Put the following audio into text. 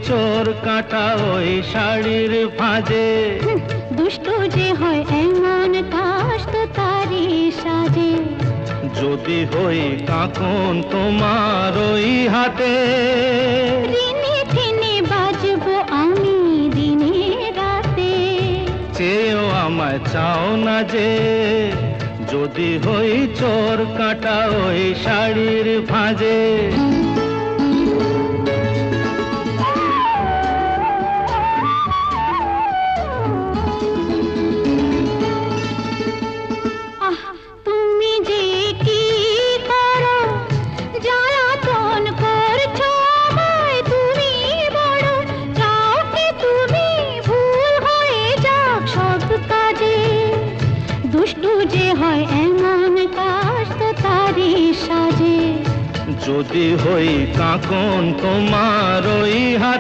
চোর কাটা ওই শাড়ির ভাঁজে। দুষ্ট যে হয় এমন কাশ তো তারি সাজে। যদি হই কাঁকন তোমার ওই হাতে, ঋণে ঠেনে বাজবো আমি দিনে রাতে। চেয়েও আমায় চাও না যে, যদি হই চোর কাটা ওই শাড়ির ভাঁজে। তুমি যে কি করো, জ্বালাতন করছো আমায় তুমি বড়। চাও কি তুমি ভুল হয়ে যাক সব কাজে। দুষ্টু যে হয় এমন কাশ তো তারি সাজে। যদি হই কাঁকন তোমার ওই হাতে,